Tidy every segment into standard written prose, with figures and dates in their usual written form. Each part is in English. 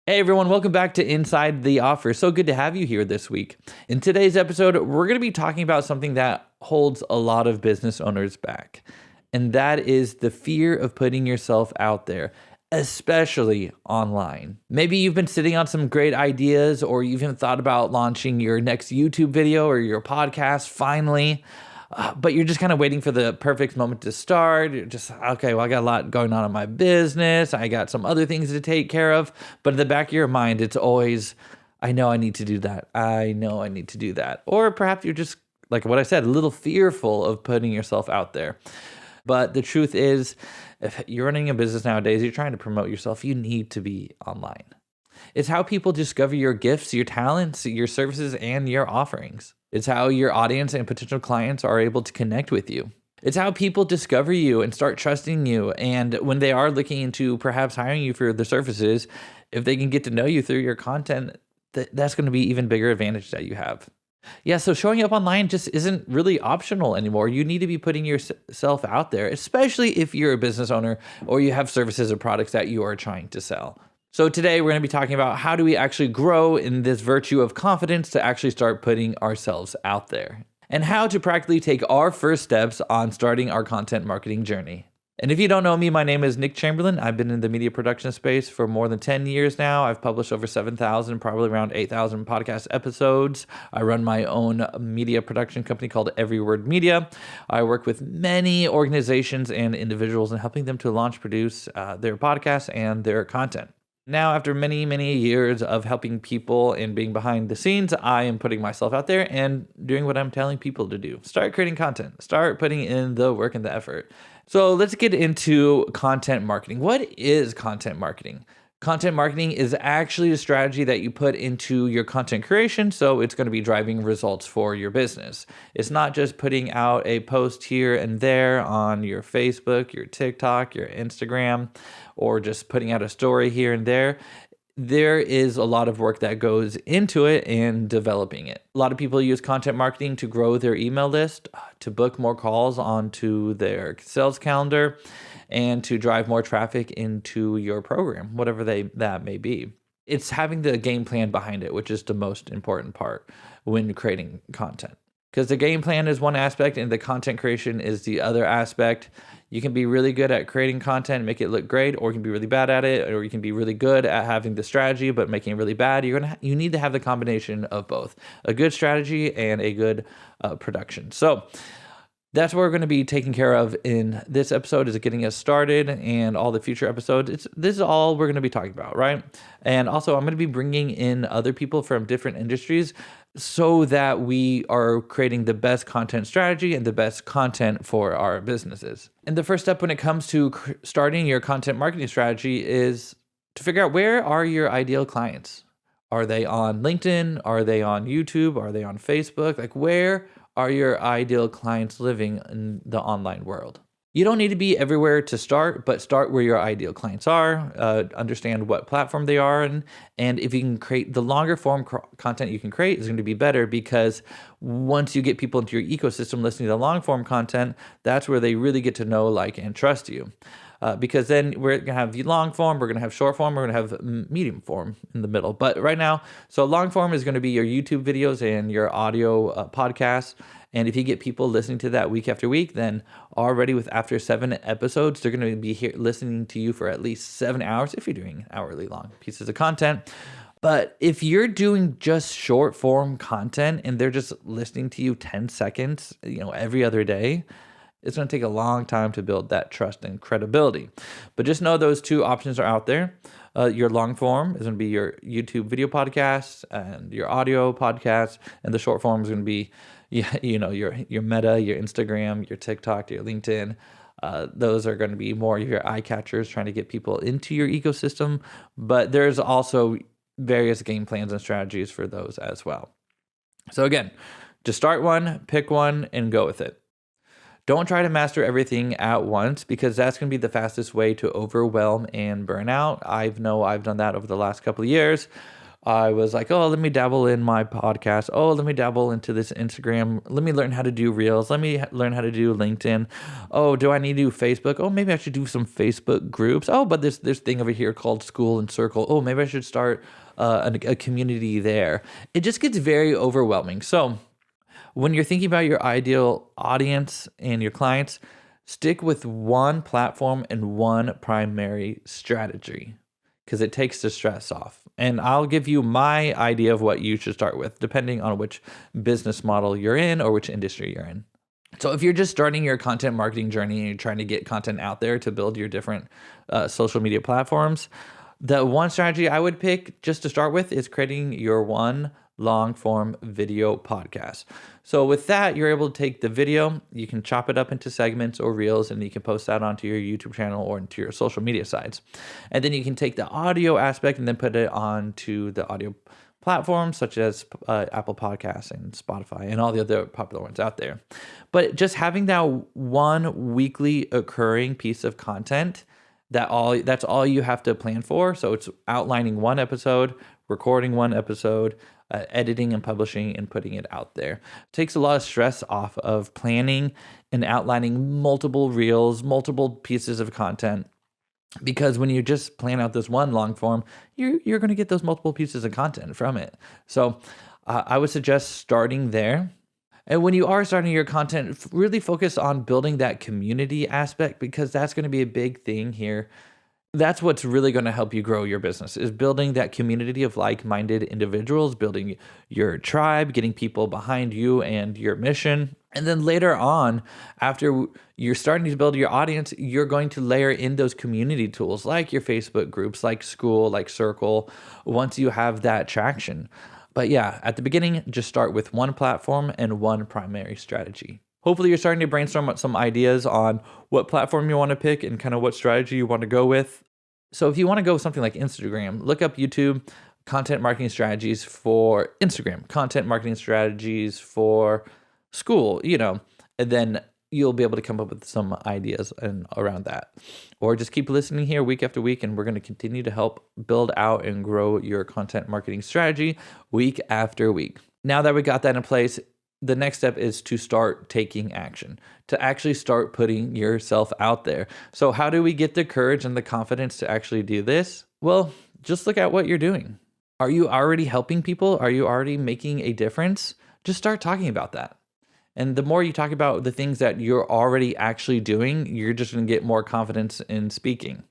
Hey everyone, welcome back to Inside the Offer. So good to have you here this week. In today's episode, we're going to be talking about something that holds a lot of business owners back, and that is the fear of putting yourself out there, especially online. Maybe you've been sitting on some great ideas, or you even thought about launching your next YouTube video or your podcast finally. But you're just kind of waiting for the perfect moment to start. You're just, okay, well, I got a lot going on in my business. I got some other things to take care of. But in the back of your mind, it's always, I know I need to do that. I know I need to do that. Or perhaps you're just, like what I said, a little fearful of putting yourself out there. But the truth is, if you're running a business nowadays, you're trying to promote yourself, you need to be online. It's how people discover your gifts, your talents, your services, and your offerings. It's how your audience and potential clients are able to connect with you. It's how people discover you and start trusting you. And when they are looking into perhaps hiring you for their services, if they can get to know you through your content, that's going to be even bigger advantage that you have. Yeah, so showing up online just isn't really optional anymore. You need to be putting yourself out there, especially if you're a business owner or you have services or products that you are trying to sell. So today we're going to be talking about how do we actually grow in this virtue of confidence to actually start putting ourselves out there, and how to practically take our first steps on starting our content marketing journey. And if you don't know me, my name is Nick Chamberlain. I've been in the media production space for more than 10 years now. I've published over 7,000, probably around 8,000 podcast episodes. I run my own media production company called Every Word Media. I work with many organizations and individuals in helping them to launch, produce their podcasts and their content. Now, after many, many years of helping people and being behind the scenes, I am putting myself out there and doing what I'm telling people to do. Start creating content. Start putting in the work and the effort. So let's get into content marketing. What is content marketing? Content marketing is actually a strategy that you put into your content creation, so it's going to be driving results for your business. It's not just putting out a post here and there on your Facebook, your TikTok, your Instagram, or just putting out a story here and there. There is a lot of work that goes into it and developing it. A lot of people use content marketing to grow their email list, to book more calls onto their sales calendar, and to drive more traffic into your program, whatever that may be. It's having the game plan behind it, which is the most important part when creating content. Because the game plan is one aspect and the content creation is the other aspect. You can be really good at creating content and make it look great, or you can be really bad at it, or you can be really good at having the strategy but making it really bad. You need to have the combination of both, a good strategy and a good production. So that's what we're going to be taking care of in this episode, is getting us started, and all the future episodes. This is all we're going to be talking about, right? And also, I'm going to be bringing in other people from different industries so that we are creating the best content strategy and the best content for our businesses. And the first step when it comes to starting your content marketing strategy is to figure out, where are your ideal clients? Are they on LinkedIn? Are they on YouTube? Are they on Facebook? Like, where are your ideal clients living in the online world? You don't need to be everywhere to start, but start where your ideal clients are. Understand what platform they are, and if you can create the longer form content you can create is going to be better, because once you get people into your ecosystem listening to the long form content, that's where they really get to know, like, and trust you. Because then we're going to have the long form, we're going to have short form, we're going to have medium form in the middle. But right now, so long form is going to be your YouTube videos and your audio podcasts. And if you get people listening to that week after week, then already after 7 episodes, they're going to be here listening to you for at least 7 hours if you're doing hourly long pieces of content. But if you're doing just short form content and they're just listening to you 10 seconds, every other day, it's going to take a long time to build that trust and credibility. But just know those two options are out there. Your long form is going to be your YouTube video podcast and your audio podcast, and the short form is going to be, your Meta, your Instagram, your TikTok, your LinkedIn. Those are going to be more your eye catchers, trying to get people into your ecosystem. But there's also various game plans and strategies for those as well. So again, just start one, pick one, and go with it. Don't try to master everything at once, because that's going to be the fastest way to overwhelm and burn out. I know I've done that over the last couple of years. I was like, oh, let me dabble in my podcast. Oh, let me dabble into this Instagram. Let me learn how to do Reels. Let me learn how to do LinkedIn. Oh, do I need to do Facebook? Oh, maybe I should do some Facebook groups. Oh, but there's thing over here called School and Circle. Oh, maybe I should start a community there. It just gets very overwhelming. So when you're thinking about your ideal audience and your clients, stick with one platform and one primary strategy because it takes the stress off. And I'll give you my idea of what you should start with, depending on which business model you're in or which industry you're in. So if you're just starting your content marketing journey and you're trying to get content out there to build your different social media platforms, the one strategy I would pick just to start with is creating your one long form video podcast. So with that, you're able to take the video, you can chop it up into segments or reels, and you can post that onto your YouTube channel or into your social media sites. And then you can take the audio aspect and then put it onto the audio platforms such as Apple Podcasts and Spotify and all the other popular ones out there. But just having that one weekly occurring piece of content that's all you have to plan for. So it's outlining one episode, recording one episode, editing and publishing and putting it out there. It takes a lot of stress off of planning and outlining multiple reels, multiple pieces of content. Because when you just plan out this one long form, you're going to get those multiple pieces of content from it. So I would suggest starting there. And when you are starting your content, really focus on building that community aspect because that's going to be a big thing here. That's what's really going to help you grow your business is building that community of like-minded individuals, building your tribe, getting people behind you and your mission. And then later on, after you're starting to build your audience, you're going to layer in those community tools like your Facebook groups, like School, like Circle, once you have that traction. But yeah, at the beginning, just start with one platform and one primary strategy. Hopefully you're starting to brainstorm some ideas on what platform you want to pick and kind of what strategy you want to go with. So if you want to go something like Instagram, look up YouTube content marketing strategies for Instagram, content marketing strategies for School, and then you'll be able to come up with some ideas around that. Or just keep listening here week after week, and we're going to continue to help build out and grow your content marketing strategy week after week. Now that we got that in place, the next step is to start taking action, to actually start putting yourself out there. So how do we get the courage and the confidence to actually do this? Well, just look at what you're doing. Are you already helping people? Are you already making a difference? Just start talking about that. And the more you talk about the things that you're already actually doing, you're just going to get more confidence in speaking.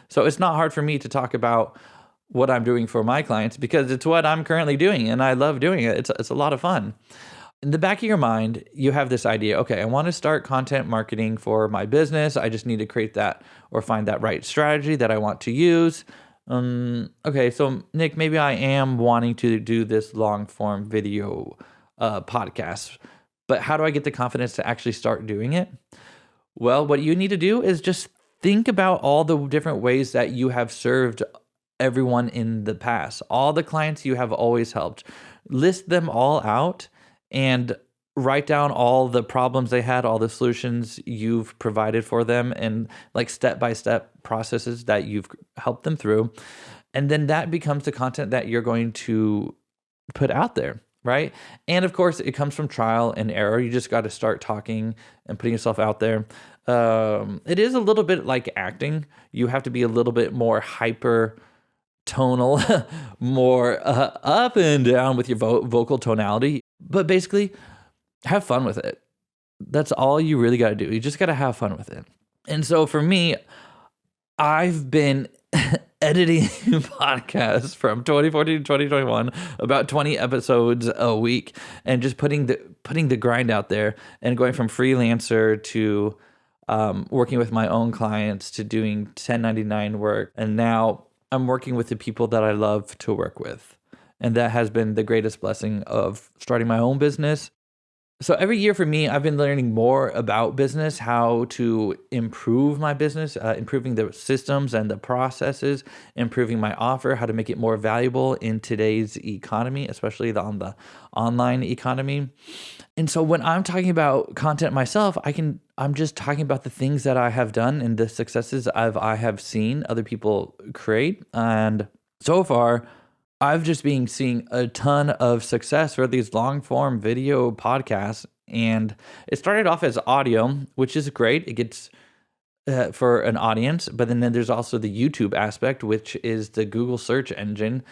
So it's not hard for me to talk about what I'm doing for my clients because it's what I'm currently doing and I love doing it. It's a lot of fun. In the back of your mind, you have this idea, okay, I want to start content marketing for my business. I just need to create that or find that right strategy that I want to use. Okay, so Nick, maybe I am wanting to do this long form video podcast, but how do I get the confidence to actually start doing it? Well, what you need to do is just think about all the different ways that you have served everyone in the past, all the clients you have always helped. List them all out and write down all the problems they had, all the solutions you've provided for them, and like step-by-step processes that you've helped them through. And then that becomes the content that you're going to put out there, right? And of course, it comes from trial and error. You just got to start talking and putting yourself out there. It is a little bit like acting. You have to be a little bit more hyper tonal, more up and down with your vocal tonality. But basically, have fun with it. That's all you really got to do. You just got to have fun with it. And so for me, I've been editing podcasts from 2014 to 2021, about 20 episodes a week, and just putting the grind out there and going from freelancer to working with my own clients to doing 1099 work. And now I'm working with the people that I love to work with. And that has been the greatest blessing of starting my own business. So every year for me, I've been learning more about business, how to improve my business, improving the systems and the processes, improving my offer, how to make it more valuable in today's economy, especially on the online economy. And so when I'm talking about content myself, I'm just talking about the things that I have done and the successes I have seen other people create. And so far, I've just been seeing a ton of success for these long form video podcasts. And it started off as audio, which is great. It gets for an audience, but then there's also the YouTube aspect, which is the Google search engine.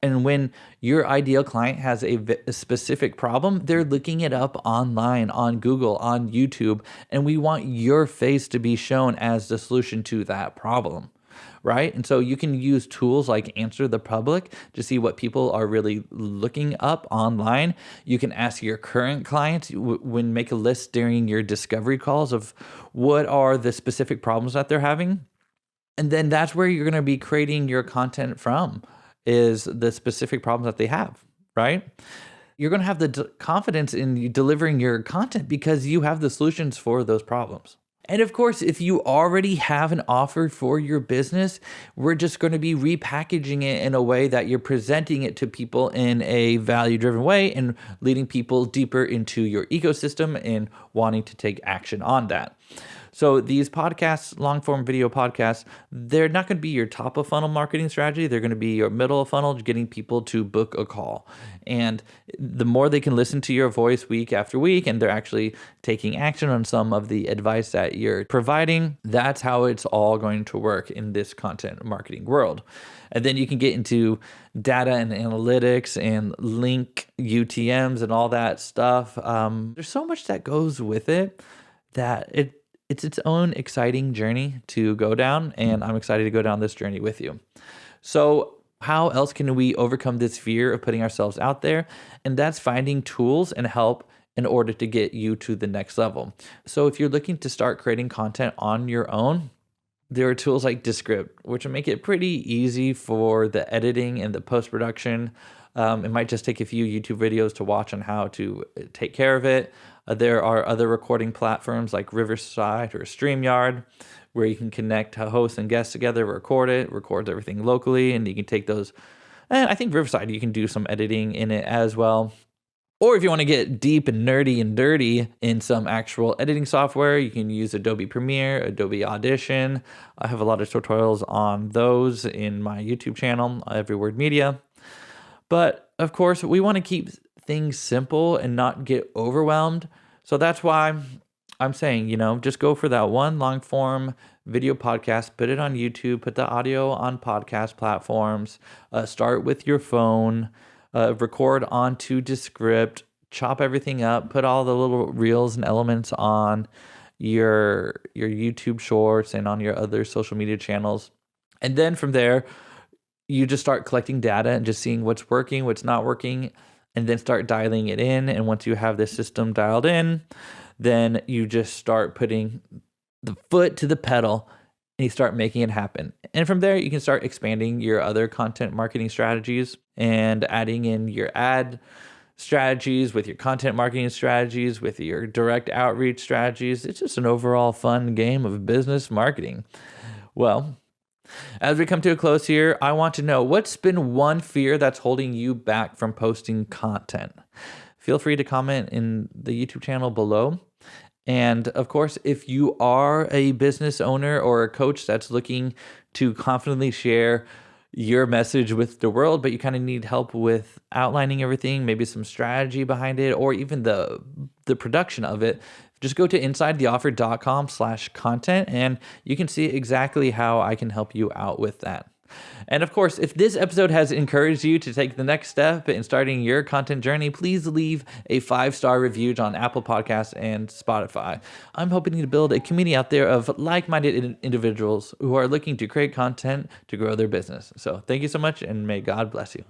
And when your ideal client has a specific problem, they're looking it up online, on Google, on YouTube, and we want your face to be shown as the solution to that problem. Right. And so you can use tools like Answer the Public to see what people are really looking up online. You can ask your current clients when make a list during your discovery calls of what are the specific problems that they're having. And then that's where you're going to be creating your content from, is the specific problems that they have. Right. You're going to have the confidence in you delivering your content because you have the solutions for those problems. And of course, if you already have an offer for your business, we're just going to be repackaging it in a way that you're presenting it to people in a value-driven way and leading people deeper into your ecosystem and wanting to take action on that. So these podcasts, long form video podcasts, they're not going to be your top of funnel marketing strategy. They're going to be your middle of funnel, getting people to book a call. And the more they can listen to your voice week after week, and they're actually taking action on some of the advice that you're providing, that's how it's all going to work in this content marketing world. And then you can get into data and analytics and link UTMs and all that stuff. There's so much that goes with it that it's its own exciting journey to go down, and I'm excited to go down this journey with you. So how else can we overcome this fear of putting ourselves out there? And that's finding tools and help in order to get you to the next level. So if you're looking to start creating content on your own, there are tools like Descript, which will make it pretty easy for the editing and the post-production. It might just take a few YouTube videos to watch on how to take care of it. There are other recording platforms like Riverside or StreamYard, where you can connect hosts and guests together, records everything locally, and you can take those. And I think Riverside, you can do some editing in it as well. Or if you want to get deep and nerdy and dirty in some actual editing software, you can use Adobe Premiere, Adobe Audition. I have a lot of tutorials on those in my YouTube channel, Every Word Media. But of course, we want to keep things simple and not get overwhelmed. So that's why I'm saying, just go for that one long form video podcast, put it on YouTube, put the audio on podcast platforms, start with your phone, record onto Descript, chop everything up, put all the little reels and elements on your YouTube shorts and on your other social media channels. And then from there, you just start collecting data and just seeing what's working, what's not working, and then start dialing it in. And once you have this system dialed in, then you just start putting the foot to the pedal and you start making it happen. And from there, you can start expanding your other content marketing strategies and adding in your ad strategies with your content marketing strategies, with your direct outreach strategies. It's just an overall fun game of business marketing. Well, as we come to a close here, I want to know, what's been one fear that's holding you back from posting content? Feel free to comment in the YouTube channel below. And of course, if you are a business owner or a coach that's looking to confidently share your message with the world, but you kind of need help with outlining everything, maybe some strategy behind it, or even the production of it, just go to insidetheoffer.com/content and you can see exactly how I can help you out with that. And of course, if this episode has encouraged you to take the next step in starting your content journey, please leave a 5-star review on Apple Podcasts and Spotify. I'm hoping to build a community out there of like-minded individuals who are looking to create content to grow their business. So thank you so much, and may God bless you.